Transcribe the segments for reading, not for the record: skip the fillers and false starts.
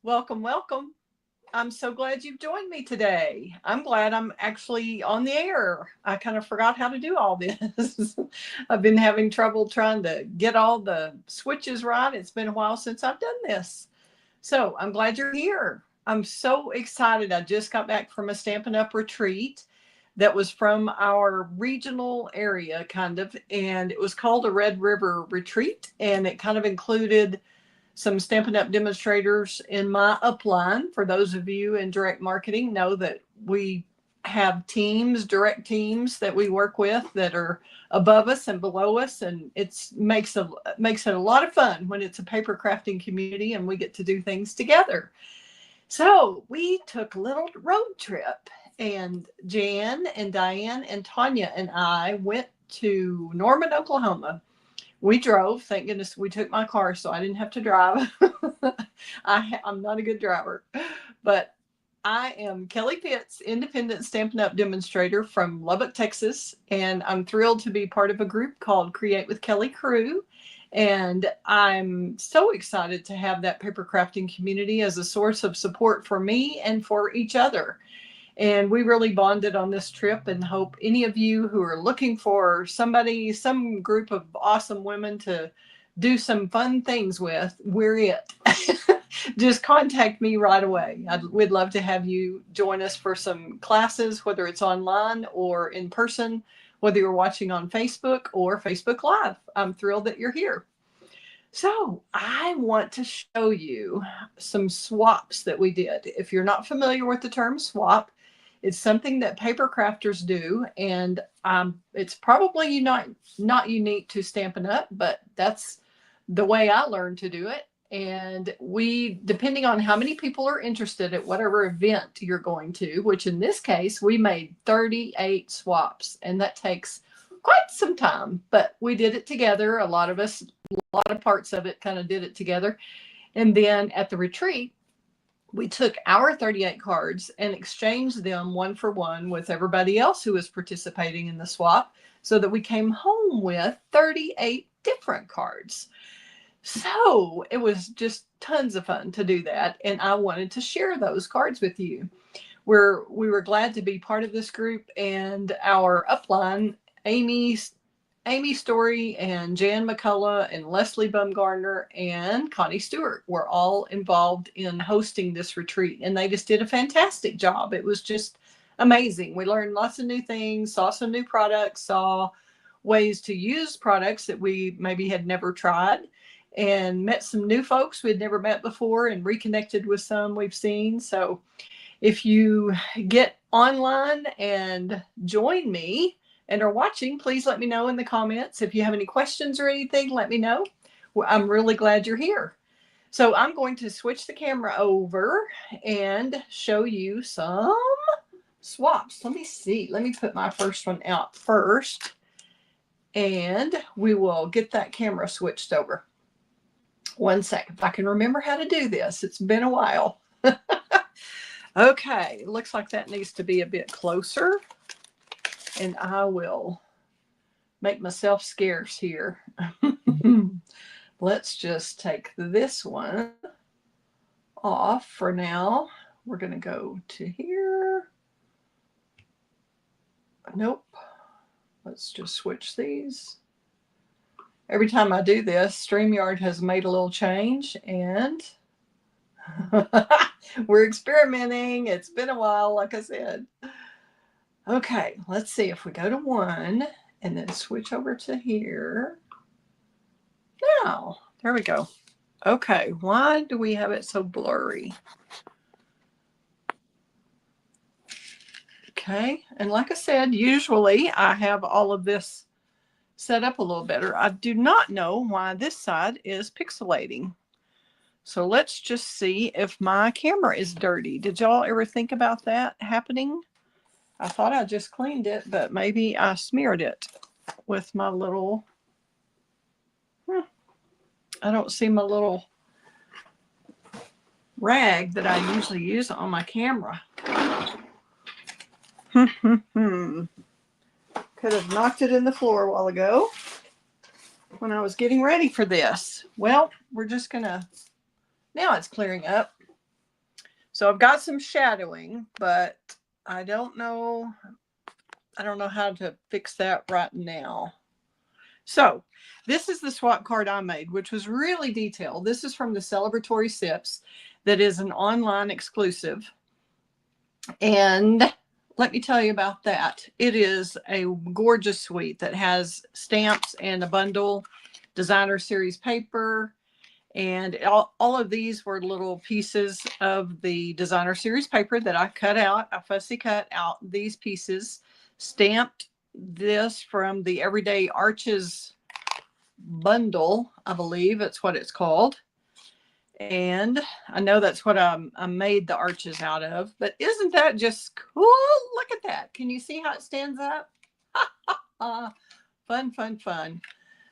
Welcome, welcome. I'm so glad you've joined me today. I'm glad I'm actually on the air. I kind of forgot how to do all this. I've been having trouble trying to get all the switches right. It's been a while since I've done this. So I'm glad you're here. I'm so excited. I just got back from a Stampin' Up retreat that was from our regional area, kind of, and it was called a Red River Retreat, and it kind of included some Stampin' Up demonstrators in my upline. For those of you in direct marketing, know that we have teams, direct teams that we work with that are above us and below us, and makes it a lot of fun when it's a paper crafting community and we get to do things together. So we took a little road trip, and Jann and Diane and Tanya and I went to Norman, Oklahoma. We drove. Thank goodness we took my car so I didn't have to drive. I'm not a good driver, but I am Kelly Pitts, independent Stampin' Up demonstrator from Lubbock, Texas, and I'm thrilled to be part of a group called Create With Kelley Crew. And I'm so excited to have that paper crafting community as a source of support for me and for each other. And we really bonded on this trip, and hope any of you who are looking for somebody, some group of awesome women to do some fun things with, we're it. Just contact me right away. We'd love to have you join us for some classes, whether it's online or in person, whether you're watching on Facebook or Facebook Live. I'm thrilled that you're here. So I want to show you some swaps that we did. If you're not familiar with the term swap, it's something that paper crafters do, and it's probably not unique to Stampin' Up, but that's the way I learned to do it. And we, depending on how many people are interested at whatever event you're going to, which in this case, we made 38 swaps, and that takes quite some time, but we did it together. A lot of parts of it kind of did it together. And then at the retreat, we took our 38 cards and exchanged them one for one with everybody else who was participating in the swap, so that we came home with 38 different cards. So it was just tons of fun to do that, and I wanted to share those cards with you. We were glad to be part of this group, and our upline, Amy Story and Jann McCullough and Leslie Bumgardner and Connie Stewart were all involved in hosting this retreat, and they just did a fantastic job. It was just amazing. We learned lots of new things, saw some new products, saw ways to use products that we maybe had never tried, and met some new folks we'd never met before, and reconnected with some we've seen. So if you get online and join me and are watching, please let me know in the comments. If you have any questions or anything, let me know. I'm really glad you're here. So I'm going to switch the camera over and show you some swaps. Let me see. Let me put my first one out first, and we will get that camera switched over. One second. If I can remember how to do this. It's been a while. Okay. Looks like that needs to be a bit closer. And I will make myself scarce here. Let's just take this one off for now. We're going to go to here. Nope. Let's just switch these. Every time I do this, StreamYard has made a little change, and we're experimenting. It's been a while, like I said. Okay, let's see if we go to one and then switch over to here. Now, there we go. Okay, why do we have it so blurry? Okay, and like I said, usually I have all of this set up a little better. I do not know why this side is pixelating. So let's just see if my camera is dirty. Did y'all ever think about that happening? I thought I just cleaned it, but maybe I smeared it with my little, I don't see my little rag that I usually use on my camera. Could have knocked it in the floor a while ago when I was getting ready for this. Well, we're just gonna, now it's clearing up. So I've got some shadowing, but I don't know how to fix that right now. So this is the swap card I made, which was really detailed. This is from the Celebratory Sips. That is an online exclusive. And let me tell you about that. It is a gorgeous suite that has stamps and a bundle, designer series paper, and all of these were little pieces of the designer series paper that I cut out. I fussy cut out these pieces, stamped this from the Everyday Arches bundle, I believe it's what it's called. And I know that's what I made the arches out of, but isn't that just cool? Look at that. Can you see how it stands up? Fun, fun, fun.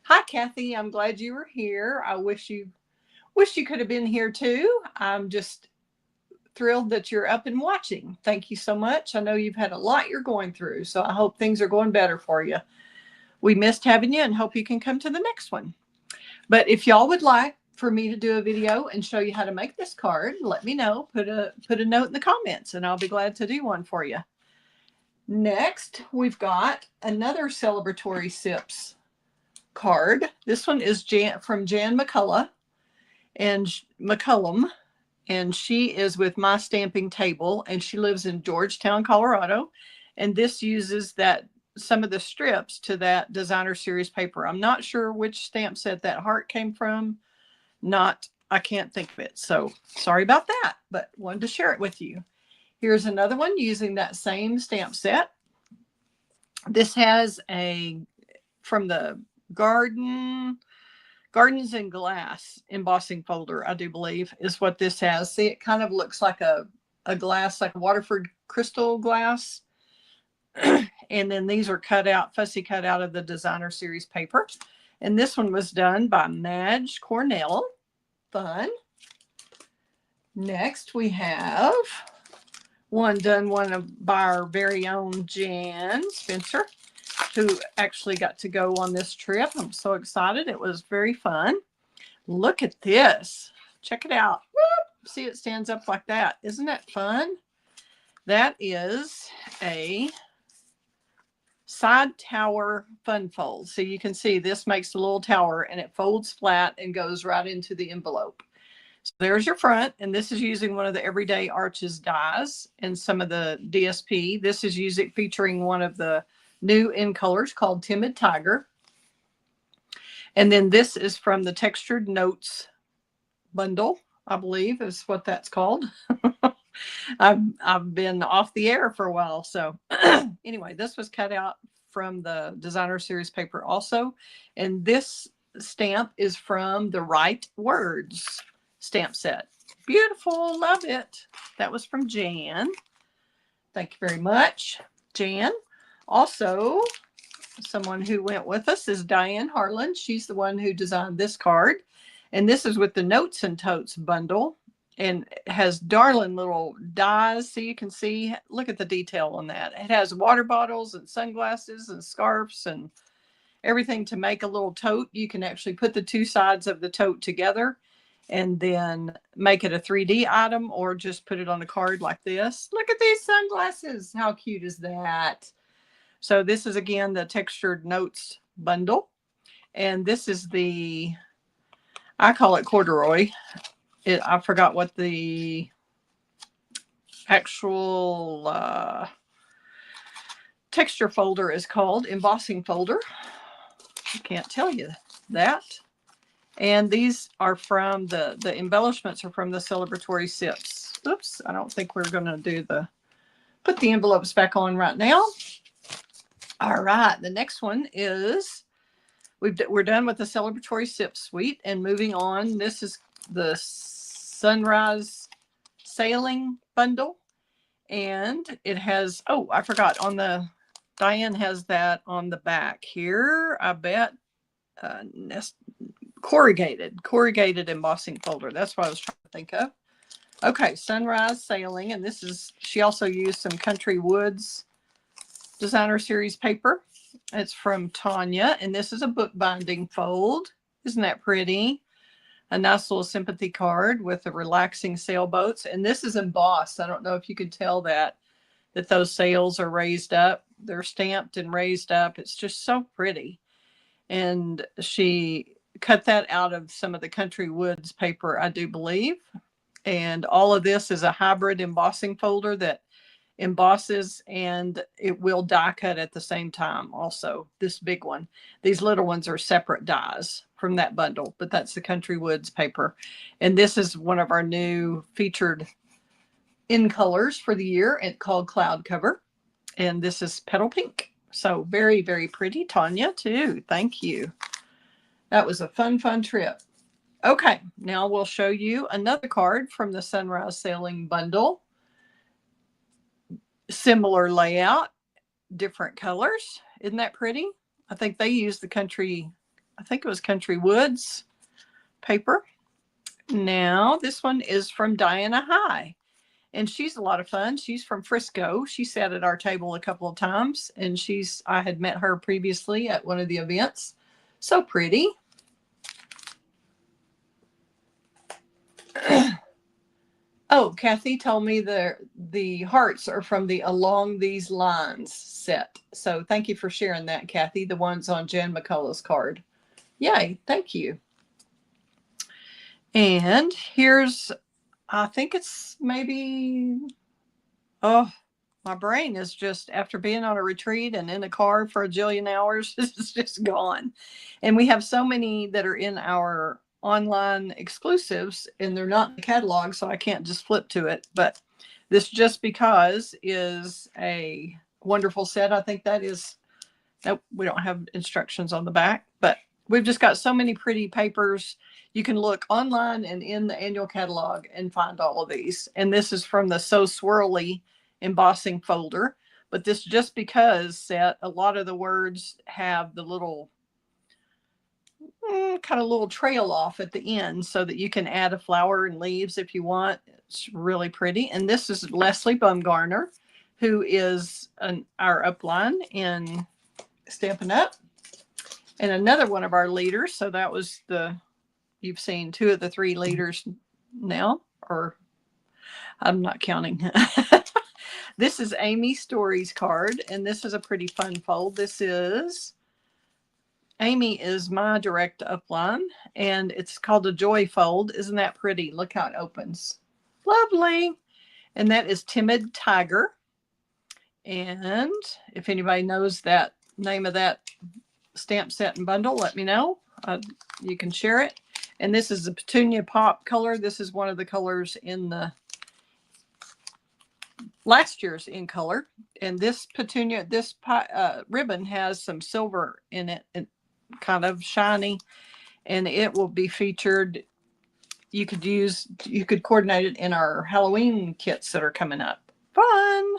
Hi, Kathy. I'm glad you were here. I wish you could have been here too. I'm just thrilled that you're up and watching. Thank you so much. I know you've had a lot you're going through, so I hope things are going better for you. We missed having you and hope you can come to the next one. But if y'all would like for me to do a video and show you how to make this card, let me know. Put a note in the comments and I'll be glad to do one for you. Next, we've got another Celebratory Sips card. This one is from Jann McCullough and McCullum, and she is with My Stamping Table, and she lives in Georgetown, Colorado. And this uses some of the strips to that designer series paper. I'm not sure which stamp set that heart came from. I can't think of it. So sorry about that, but wanted to share it with you. Here's another one using that same stamp set. This has from the Gardens and Glass embossing folder, I do believe, is what this has. See, it kind of looks like a glass, like a Waterford crystal glass. And then these are fussy cut out of the designer series paper. And this one was done by Madge Cornell. Fun. Next, we have one by our very own Jann Spencer, who actually got to go on this trip. I'm so excited. It was very fun. Look at this. Check it out. Whoop. See, it stands up like that. Isn't that fun? That is a side tower fun fold. So you can see this makes a little tower and it folds flat and goes right into the envelope. So there's your front, and this is using one of the Everyday Arches dies and some of the DSP. This is featuring one of the new in colors called Timid Tiger. And then this is from the Textured Notes bundle, I believe is what that's called. I've been off the air for a while. So anyway, this was cut out from the designer series paper also. And this stamp is from the Right Words stamp set. Beautiful. Love it. That was from Jann. Thank you very much, Jann. Also, someone who went with us is Diane Harlan. She's the one who designed this card. And this is with the Notes and Totes bundle. And it has darling little dies. So you can see, look at the detail on that. It has water bottles and sunglasses and scarves and everything to make a little tote. You can actually put the two sides of the tote together and then make it a 3D item or just put it on a card like this. Look at these sunglasses. How cute is that? So this is, again, the Textured Notes bundle. And this is I call it corduroy. I forgot what the actual texture folder is called, embossing folder. I can't tell you that. And these are from the embellishments are from the Celebratory Sips. Oops, I don't think we're going to put the envelopes back on right now. All right, the next one is, we're done with the Celebratory Sips suite and moving on. This is the Sunrise Sailing bundle, and it has, I forgot, Diane has that on the back here, I bet, corrugated embossing folder. That's what I was trying to think of. Okay, Sunrise Sailing, and she also used some Country Woods designer series paper. It's from Tanya, and this is a bookbinding fold. Isn't that pretty? a nice little sympathy card with the relaxing sailboats. And this is embossed. I don't know if you could tell that those sails are raised up. They're stamped and raised up. It's just so pretty. And she cut that out of some of the Country Woods paper, I do believe. And all of this is a hybrid embossing folder that embosses, and it will die cut at the same time. Also, this big one, these little ones are separate dies from that bundle, but that's the Country Woods paper. And this is one of our new featured in colors for the year, and called Cloud Cover. And this is Petal Pink. So very, very pretty. Tanya too. Thank you. That was a fun trip. Okay, now we'll show you another card from the Sunrise Sailing Bundle. Similar layout, different colors. Isn't that pretty? I think they used the Country, I think it was Country Woods paper. Now this one is from Diane and I, and she's a lot of fun. She's from Frisco. She sat at our table a couple of times, and I had met her previously at one of the events. So pretty. Oh, Kathy told me the hearts are from the Along These Lines set. So thank you for sharing that, Kathy. The ones on Jan McCullough's card. Yay, thank you. And here's, I think it's maybe, oh, my brain is just, after being on a retreat and in a car for a jillion hours, it's just gone. And we have so many that are in our online exclusives, and they're not in the catalog, so I can't just flip to it. But this Just Because is a wonderful set. I think that is, nope, we don't have instructions on the back, but we've just got so many pretty papers. You can look online and in the annual catalog and find all of these. And this is from the So Swirly embossing folder. But this Just Because set, a lot of the words have the little kind of little trail off at the end, so that you can add a flower and leaves if you want. It's really pretty. And this is Leslie Bumgarner, who is our upline in Stampin' Up, and another one of our leaders. So that was you've seen two of the three leaders now, or I'm not counting. This is Amy Story's card, and this is a pretty fun fold. Amy is my direct upline, and it's called a Joy Fold. Isn't that pretty? Look how it opens. Lovely. And that is Timid Tiger. And if anybody knows that name of that stamp set and bundle, let me know. You can share it. And this is the Petunia Pop color. This is one of the colors in the last year's in color. And this Petunia, ribbon has some silver in it, and kind of shiny, and it will be featured. You could coordinate it in our Halloween kits that are coming up. Fun.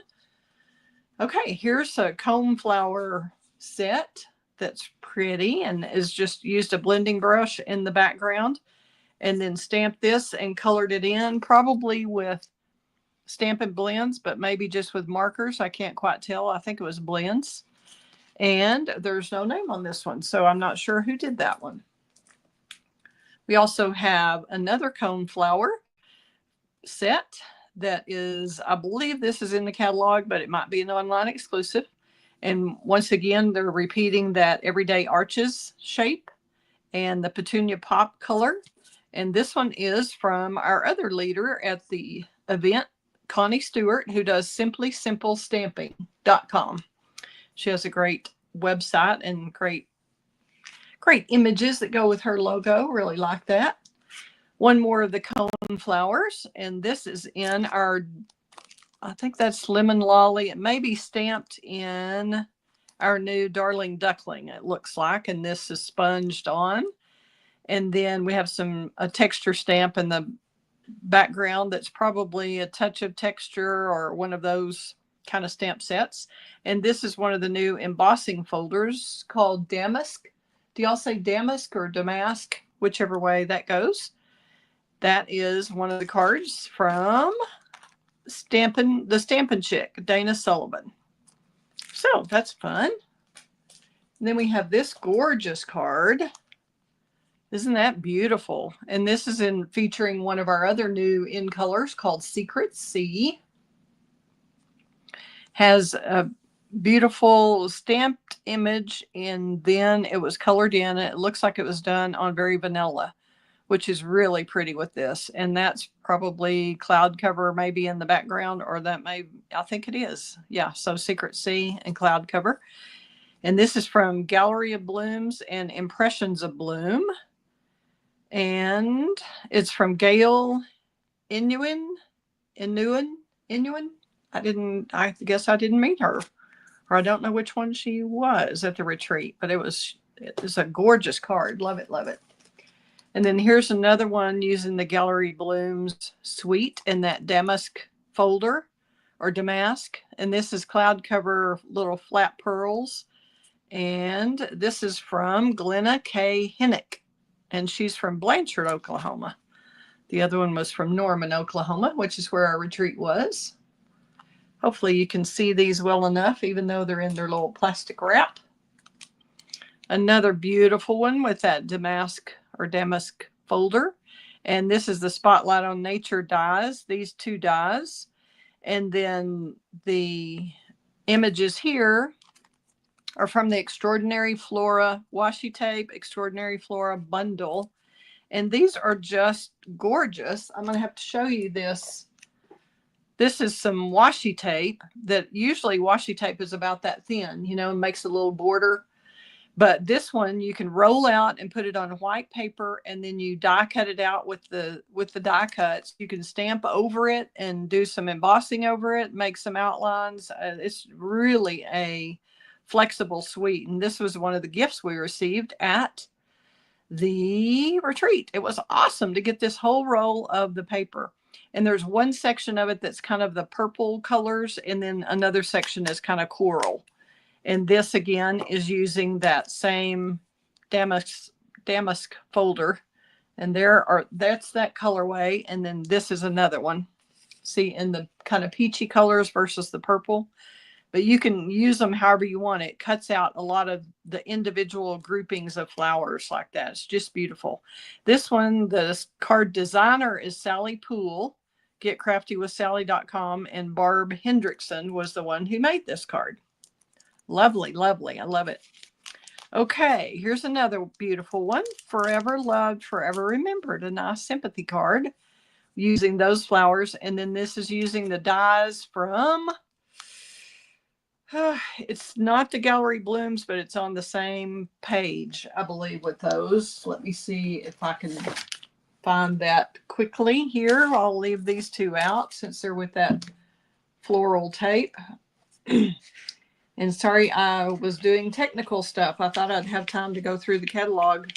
Okay, here's a comb flower set that's pretty, and is just used a blending brush in the background, and then stamped this and colored it in, probably with Stampin' Blends, but maybe just with markers. I can't quite tell. I think it was blends. And there's no name on this one, so I'm not sure who did that one. We also have another cone flower set that is, I believe this is in the catalog, but it might be an online exclusive. And once again, they're repeating that Everyday Arches shape and the Petunia Pop color. And this one is from our other leader at the event, Connie Stewart, who does simplysimplestamping.com. She has a great website and great images that go with her logo. Really like that. One more of the cone flowers, and this is in our, I think that's Lemon Lolly. It may be stamped in our new Darling Duckling, it looks like, and this is sponged on. And then we have a texture stamp in the background that's probably a touch of texture or one of those kind of stamp sets. And this is one of the new embossing folders called Damask. Do y'all say Damask or Damask? Whichever way that goes. That is one of the cards from the Stampin' Chick, Dana Sullivan. So that's fun. And then we have this gorgeous card. Isn't that beautiful? And this is in featuring one of our other new in colors called Secret Sea. Has a beautiful stamped image, and then it was colored in. It looks like it was done on very vanilla, which is really pretty with this. And that's probably cloud cover maybe in the background, or that may, I think it is. Yeah, so Secret Sea and cloud cover. And this is from Gallery of Blooms and Impressions of Bloom. And it's from Gail Inouye. I guess I didn't meet her, or I don't know which one she was at the retreat, but it was a gorgeous card. Love it, love it. And then here's another one using the Gallery Blooms suite in that damask folder, or damask. And this is cloud cover little flat pearls. And this is from Glenna K. Hinnick, and she's from Blanchard, Oklahoma. The other one was from Norman, Oklahoma, which is where our retreat was. Hopefully you can see these well enough, even though they're in their little plastic wrap. Another beautiful one with that damask folder. And this is the Spotlight on Nature dies, these two dies. And then the images here are from the Extraordinary Flora washi tape, Extraordinary Flora bundle. And these are just gorgeous. I'm going to have to show you this. This is some washi tape that usually washi tape is about that thin, you know, and makes a little border. But this one you can roll out and put it on white paper, and then you die cut it out with the die cuts. You can stamp over it and do some embossing over it, make some outlines. It's really a flexible suite. And this was one of the gifts we received at the retreat. It was awesome to get this whole roll of the paper. And there's one section of it that's kind of the purple colors, and then another section is kind of coral. And this again is using that same damask folder. And that's that colorway. And then this is another one. See, in the kind of peachy colors versus the purple. But you can use them however you want. It cuts out a lot of the individual groupings of flowers like that. It's just beautiful. This one, the card designer is Sally Poole, getcraftywithsally.com, and Barb Hendrickson was the one who made this card. Lovely, lovely. I love it. Okay, here's another beautiful one. Forever Loved, Forever Remembered. A nice sympathy card using those flowers. And then this is using the dies from... it's not the Gallery Blooms, but it's on the same page, I believe, with those. Let me see if I can find that quickly here. I'll leave these two out since they're with that floral tape. And sorry, I was doing technical stuff. I thought I'd have time to go through the catalog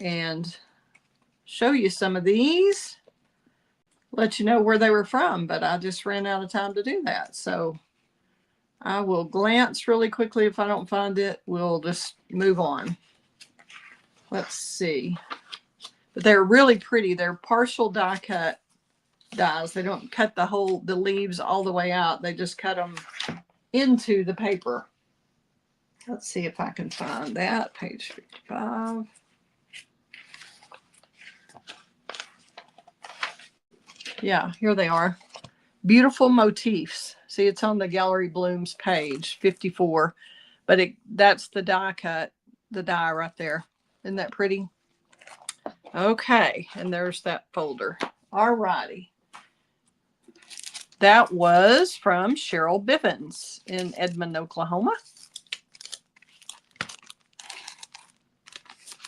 and show you some of these, let you know where they were from, but I just ran out of time to do that. So I will glance really quickly. If I don't find it, we'll just move on. Let's see. But they're really pretty. They're partial die cut dies. They don't cut the leaves all the way out. They just cut them into the paper. Let's see if I can find that. Page 55. Yeah, here they are. Beautiful motifs. See, it's on the Gallery Blooms page 54, but that's the die cut, the die right there. Isn't that pretty? Okay, and there's that folder. All righty. That was from Cheryl Bivens in Edmond, Oklahoma.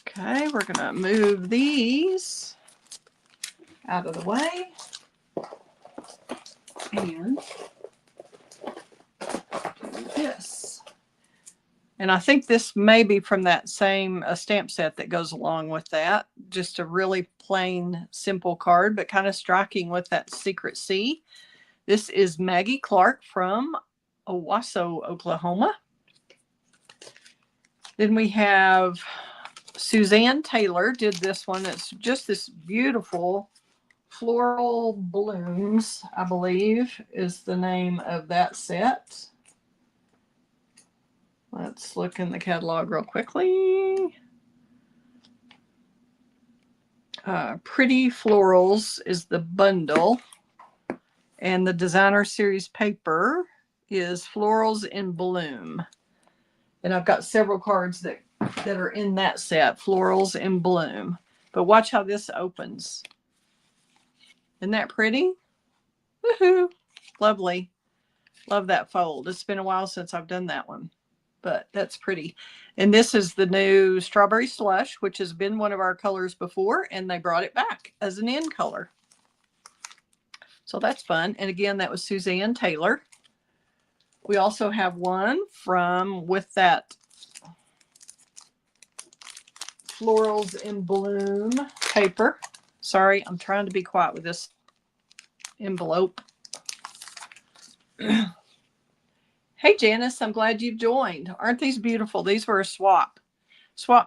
Okay, we're going to move these out of the way. And do this. And I think this may be from that same stamp set that goes along with that. Just a really plain, simple card, but kind of striking with that Secret Sea. This is Maggie Clark from Owasso, Oklahoma. Then we have Suzanne Taylor did this one. It's just this beautiful Floral Blooms, I believe, is the name of that set. Let's look in the catalog real quickly. Pretty Florals is the bundle. And the designer series paper is Florals in Bloom. And I've got several cards that are in that set, Florals in Bloom. But watch how this opens. Isn't that pretty? Woohoo! Lovely. Love that fold. It's been a while since I've done that one, but that's pretty. And this is the new Strawberry Slush, which has been one of our colors before, and they brought it back as an end color. So that's fun. And again, that was Suzanne Taylor. We also have one from with that Florals in Bloom paper. Sorry, I'm trying to be quiet with this envelope. Hey, Janice, I'm glad you've joined. Aren't these beautiful? These were a swap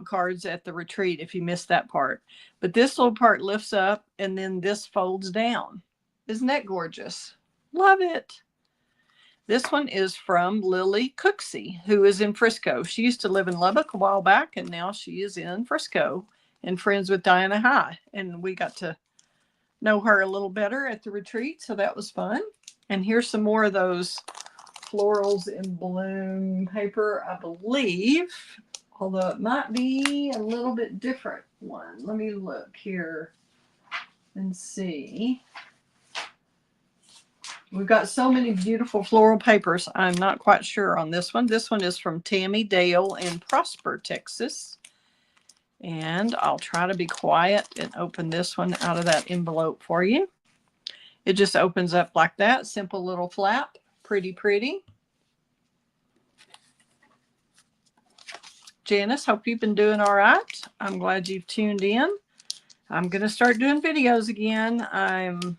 cards at the retreat if you missed that part. But this little part lifts up and then this folds down. Isn't that gorgeous? Love it. This one is from Lily Cooksey, who is in Frisco. She used to live in Lubbock a while back, and now she is in Frisco and friends with Diane and I. And we got to know her a little better at the retreat, so that was fun. And here's some more of those Florals in Bloom paper, I believe, although it might be a little bit different one. Let me look here and see. We've got so many beautiful floral papers. I'm not quite sure on this one. This one is from Tammy Dale in Prosper, Texas. And I'll try to be quiet and open this one out of that envelope for you. It just opens up like that. Simple little flap. Pretty, pretty. Janice, hope you've been doing all right. I'm glad you've tuned in. I'm going to start doing videos again. I'm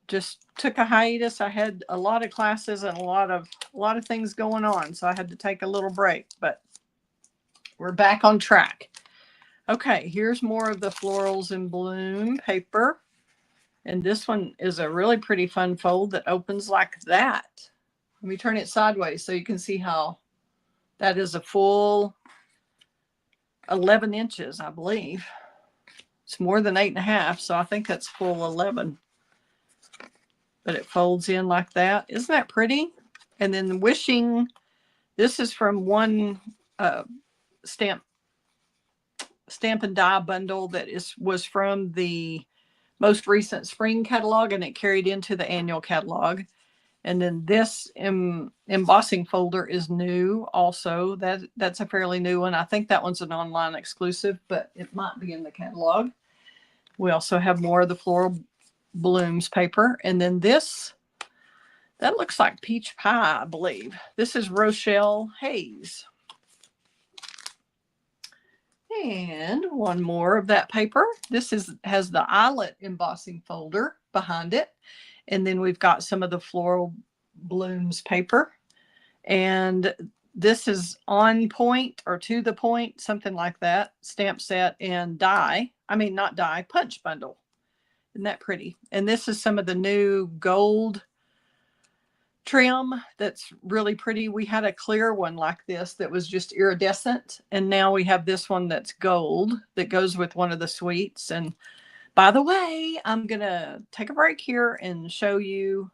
just took a hiatus. I had a lot of classes and a lot of things going on, so I had to take a little break, but we're back on track. Okay, here's more of the Florals in Bloom paper. And this one is a really pretty fun fold that opens like that. Let me turn it sideways so you can see how that is a full 11 inches, I believe. It's more than 8.5, so I think that's full 11. But it folds in like that. Isn't that pretty? And then the wishing, this is from one Stampin' Die bundle that was from the most recent spring catalog, and it carried into the annual catalog. And then this embossing folder is new also. That's a fairly new one. I think that one's an online exclusive, but it might be in the catalog. We also have more of the Floral Blooms paper. And then this, that looks like peach pie, I believe. This is Rochelle Hayes. And one more of that paper. This has the eyelet embossing folder behind it. And then we've got some of the Floral Blooms paper. And this is on point or to the point, something like that. Stamp set and die. I mean, not die, punch bundle. Isn't that pretty? And this is some of the new gold trim that's really pretty. We had a clear one like this that was just iridescent, and now we have this one that's gold that goes with one of the suites. And by the way, I'm gonna take a break here and show you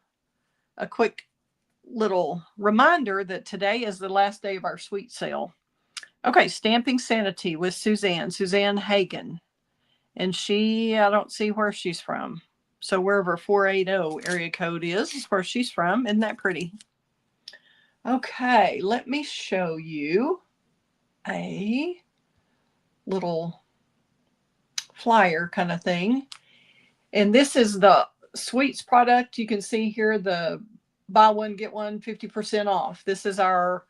a quick little reminder that today is the last day of our suite sale. Okay, Stamping Sanity with Suzanne Hagen, and I don't see where she's from. So wherever 480 area code is where she's from. Isn't that pretty? Okay, let me show you a little flyer kind of thing. And this is the Sweets product. You can see here the buy one, get one 50% off. This is our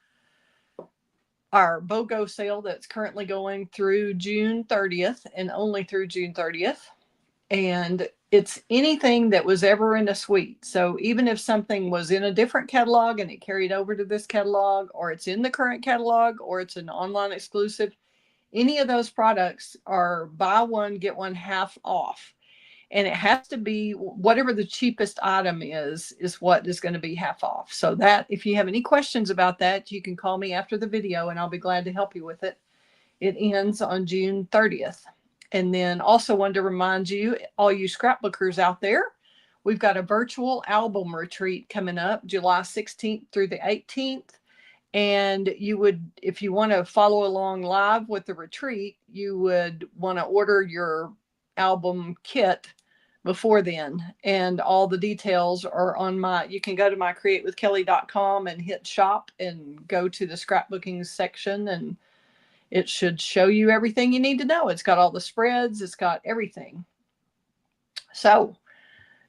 BOGO sale that's currently going through June 30th and only through June 30th. And it's anything that was ever in a suite. So even if something was in a different catalog and it carried over to this catalog, or it's in the current catalog, or it's an online exclusive, any of those products are buy one, get one half off. And it has to be whatever the cheapest item is what is going to be half off. So that, if you have any questions about that, you can call me after the video and I'll be glad to help you with it. It ends on June 30th. And then also wanted to remind you, all you scrapbookers out there, we've got a virtual album retreat coming up July 16th through the 18th. And you would, if you want to follow along live with the retreat, you would want to order your album kit before then. And all the details are on you can go to my createwithkelley.com and hit shop and go to the scrapbooking section, and it should show you everything you need to know. It's got all the spreads, it's got everything. So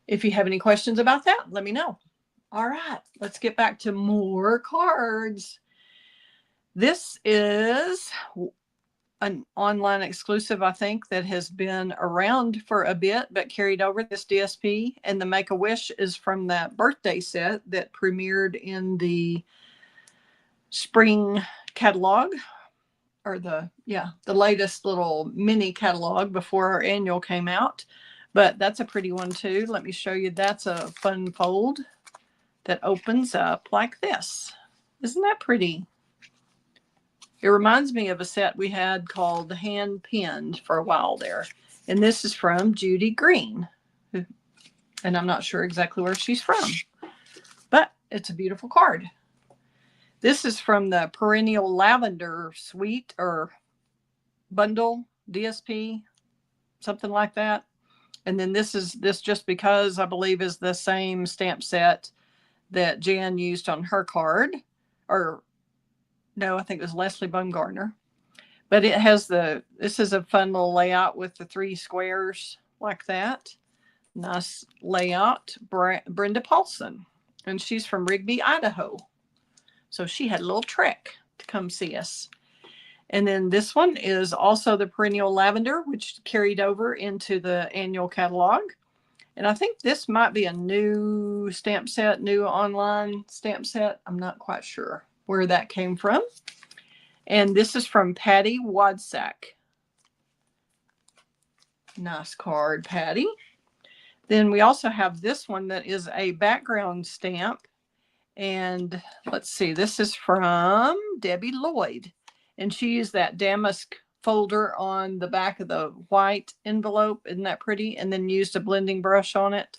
if you have any questions about that, let me know. All right, let's get back to more cards. This is an online exclusive, I think, that has been around for a bit, but carried over, this DSP. And the Make-A-Wish is from that birthday set that premiered in the spring catalog, or the latest little mini catalog before our annual came out. But that's a pretty one too. Let me show you. That's a fun fold that opens up like this. Isn't that pretty? It reminds me of a set we had called Hand Pinned for a while there. And this is from Judy Green. And I'm not sure exactly where she's from, but it's a beautiful card. This is from the Perennial Lavender Suite or Bundle DSP, something like that. And then this Just Because, I believe, is the same stamp set that Jann used on her card. Or no, I think it was Leslie Baumgartner. But it has this is a fun little layout with the 3 squares like that. Nice layout. Brenda Paulson. And she's from Rigby, Idaho. So she had a little trek to come see us. And then this one is also the Perennial Lavender, which carried over into the annual catalog. And I think this might be a new stamp set, new online stamp set. I'm not quite sure where that came from. And this is from Patty Wadsack. Nice card, Patty. Then we also have this one that is a background stamp. And let's see, this is from Debbie Lloyd. And she used that damask folder on the back of the white envelope. Isn't that pretty? And then used a blending brush on it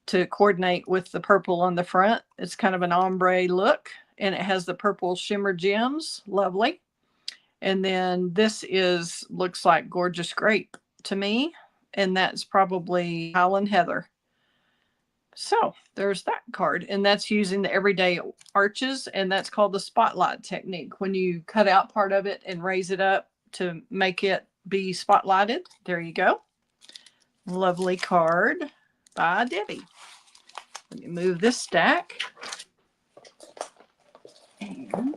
to coordinate with the purple on the front. It's kind of an ombre look, and it has the purple shimmer gems. Lovely. And then this looks like Gorgeous Grape to me. And that's probably Highland Heather. So there's that card, and that's using the everyday arches, and that's called the spotlight technique. When you cut out part of it and raise it up to make it be spotlighted. There you go. Lovely card by Debbie. Let me move this stack. And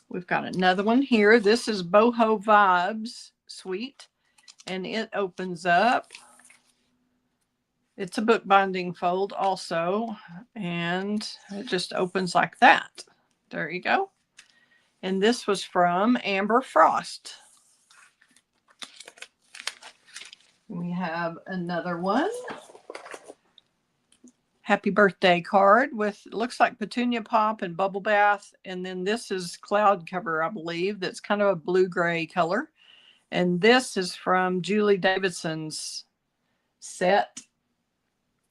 we've got another one here. This is Boho Vibes Suite, and it opens up. It's a bookbinding fold also, and it just opens like that. There you go. And this was from Amber Frost. We have another one. Happy birthday card with, looks like Petunia Pop and Bubble Bath. And then this is Cloud Cover, I believe. That's kind of a blue-gray color. And this is from Julie Davidson's set.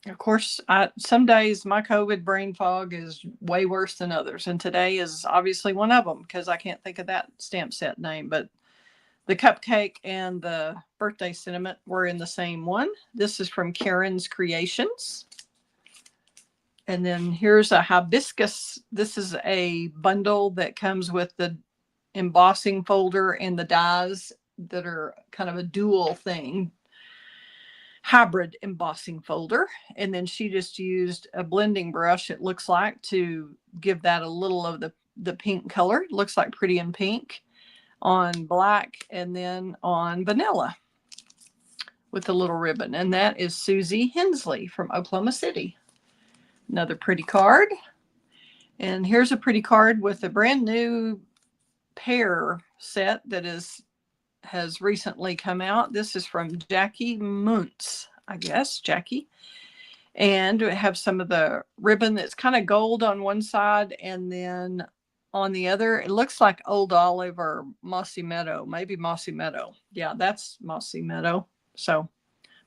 Of course, some days my COVID brain fog is way worse than others. And today is obviously one of them because I can't think of that stamp set name. But the cupcake and the birthday sentiment were in the same one. This is from Karen's Creations. And then here's a hibiscus. This is a bundle that comes with the embossing folder and the dies that are kind of a dual thing. Hybrid embossing folder. And then she just used a blending brush, it looks like, to give that a little of the pink color. It looks like Pretty in Pink on black and then on vanilla with a little ribbon. And that is Susie Hensley from Oklahoma City. Another pretty card. And here's a pretty card with a brand new pear set that has recently come out. This is from Jackie Muntz, I guess, Jackie. And we have some of the ribbon that's kind of gold on one side, and then on the other. It looks like Old Olive or Mossy Meadow, maybe Mossy Meadow. Yeah, that's Mossy Meadow. So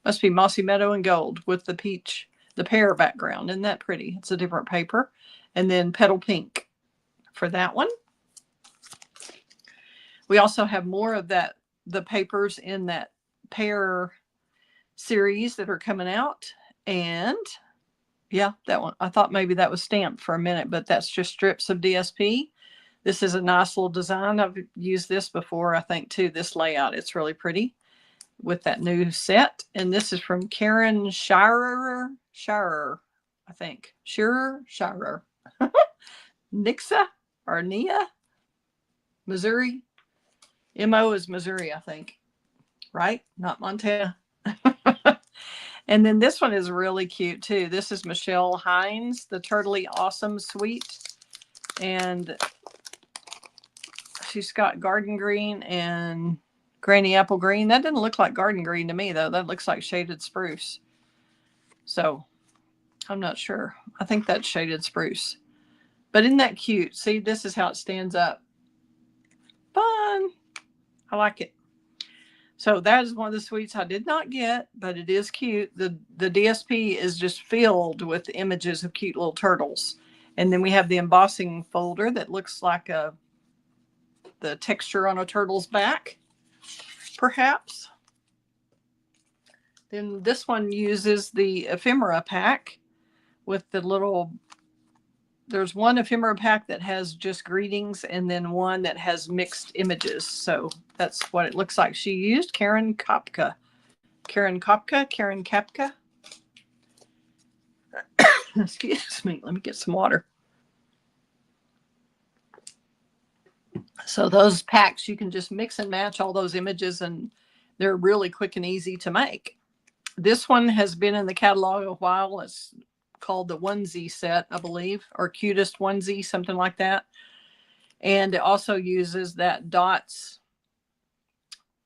must be Mossy Meadow and gold with the peach, the pear background. Isn't that pretty? It's a different paper. And then Petal Pink for that one. We also have more of that, the papers in that pear series that are coming out. And yeah, that one. I thought maybe that was stamped for a minute, but that's just strips of DSP. This is a nice little design. I've used this before, I think, too. This layout, it's really pretty with that new set. And this is from Karen Shirer, I think. Shirer. Nixa or Nia, Missouri. MO is Missouri, I think. Right? Not Montana. And then this one is really cute too. This is Michelle Hines, the Turtly Awesome Sweet. And she's got garden green and granny apple green. That doesn't look like garden green to me though. That looks like shaded spruce. So I'm not sure. I think that's shaded spruce. But isn't that cute? See, this is how it stands up. Fun. I like it. So that is one of the sweets I did not get, but it is cute. The DSP is just filled with images of cute little turtles. And then we have the embossing folder that looks like the texture on a turtle's back, perhaps. Then this one uses the ephemera pack with the little, there's one ephemera pack that has just greetings and then one that has mixed images. So that's what it looks like she used. Karen Kapka. Excuse me. Let me get some water. So those packs, you can just mix and match all those images and they're really quick and easy to make. This one has been in the catalog a while. It's called the onesie set, I believe, or cutest onesie, something like that. And it also uses that dots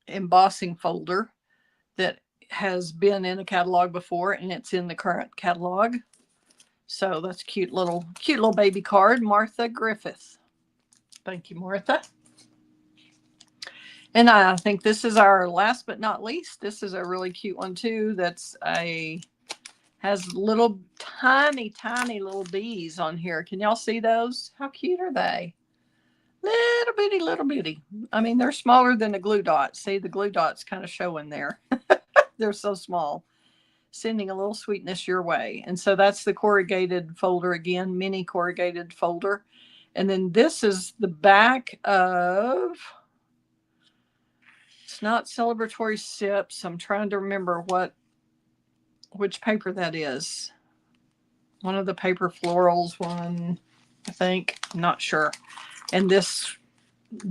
embossing folder that has been in a catalog before, and it's in the current catalog. So that's cute little baby card. Martha Griffith. Thank you, Martha. And I think this is our last but not least. This is a really cute one too. Has little tiny little bees on here. Can y'all see those? How cute are they? Little bitty. I mean, they're smaller than the glue dots. See, the glue dots kind of showing there. They're so small. Sending a little sweetness your way. And so that's the corrugated folder again, mini corrugated folder. And then this is the back of, it's not Celebratory Sips. I'm trying to remember which paper that is. One of the paper florals one, I think. I'm not sure. And this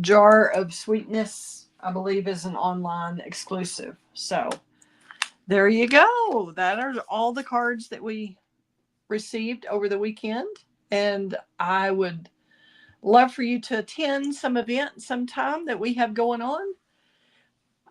jar of sweetness, I believe, is an online exclusive. So there you go. That are all the cards that we received over the weekend. And I would love for you to attend some event sometime that we have going on.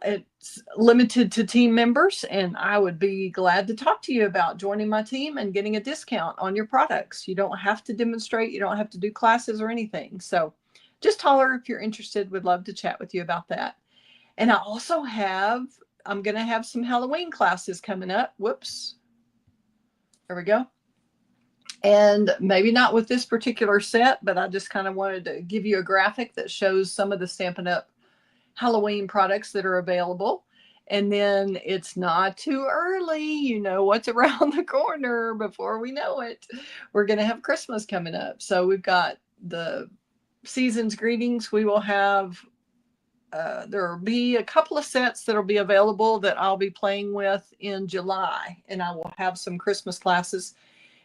It's limited to team members, and I would be glad to talk to you about joining my team and getting a discount on your products. You don't have to demonstrate. You don't have to do classes or anything. So just holler if you're interested. Would love to chat with you about that. And I also I'm going to have some Halloween classes coming up. Whoops. There we go. And maybe not with this particular set, but I just kind of wanted to give you a graphic that shows some of the Stampin' Up! Halloween products that are available. And then it's not too early. You know what's around the corner before we know it. We're going to have Christmas coming up. So we've got the season's greetings. We will have, there will be a couple of sets that will be available that I'll be playing with in July. And I will have some Christmas classes.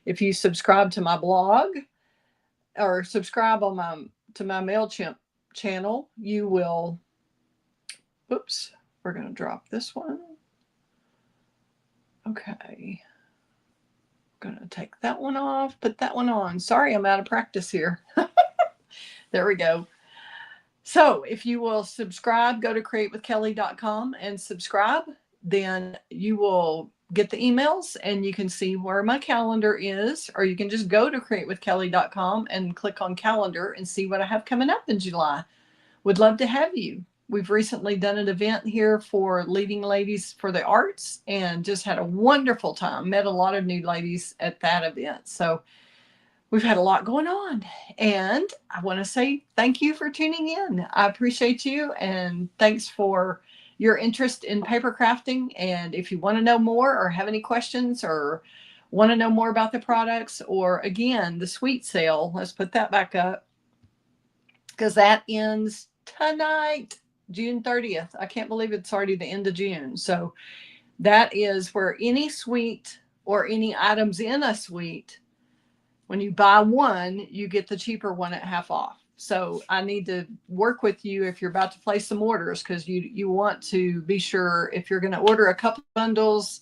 If you subscribe to my blog or subscribe to my MailChimp channel, you will. Oops, we're going to drop this one. Okay. I'm going to take that one off, put that one on. Sorry, I'm out of practice here. There we go. So if you will subscribe, go to createwithkelley.com and subscribe, then you will get the emails and you can see where my calendar is, or you can just go to createwithkelley.com and click on calendar and see what I have coming up in July. Would love to have you. We've recently done an event here for leading ladies for the arts and just had a wonderful time. Met a lot of new ladies at that event. So we've had a lot going on, and I want to say thank you for tuning in. I appreciate you, and thanks for your interest in paper crafting. And if you want to know more or have any questions or want to know more about the products, or again, the sweet sale, let's put that back up because that ends tonight, June 30th. I can't believe it's already the end of June. So that is where any suite or any items in a suite, when you buy one, you get the cheaper one at half off. So I need to work with you if you're about to place some orders, because you want to be sure if you're going to order a couple bundles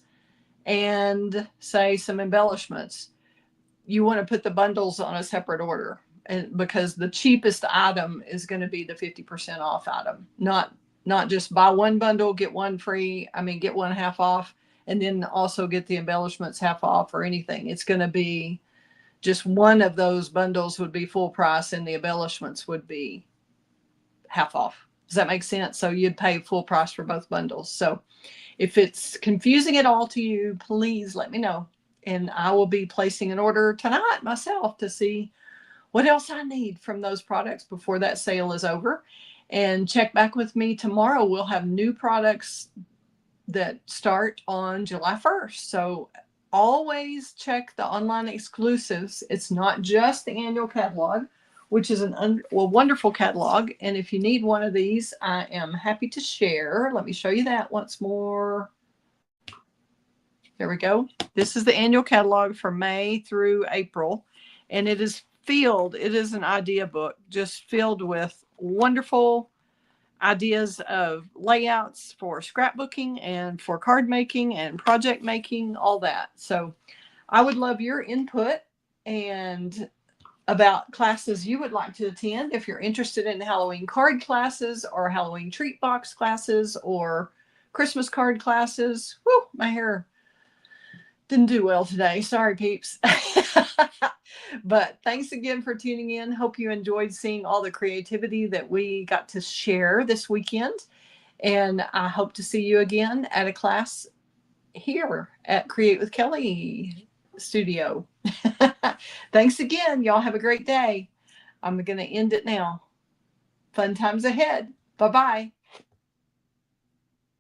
and say some embellishments, you want to put the bundles on a separate order, and because the cheapest item is going to be the 50% off item, not just buy one bundle, get one free. I mean, get one half off, and then also get the embellishments half off or anything. It's going to be just one of those bundles would be full price and the embellishments would be half off. Does that make sense? So you'd pay full price for both bundles. So if it's confusing at all to you, please let me know. And I will be placing an order tonight myself to see what else I need from those products before that sale is over. And check back with me tomorrow. We'll have new products that start on July 1st. So always check the online exclusives. It's not just the annual catalog, which is a wonderful catalog. And if you need one of these, I am happy to share. Let me show you that once more. There we go. This is the annual catalog for May through April. And it is an idea book just filled with wonderful ideas of layouts for scrapbooking and for card making and project making, all that. So I would love your input and about classes you would like to attend. If you're interested in Halloween card classes or Halloween treat box classes or Christmas card classes. Woo, my hair didn't do well today. Sorry, peeps. But thanks again for tuning in. Hope you enjoyed seeing all the creativity that we got to share this weekend. And I hope to see you again at a class here at Create with Kelley Studio. Thanks again. Y'all have a great day. I'm going to end it now. Fun times ahead. Bye-bye.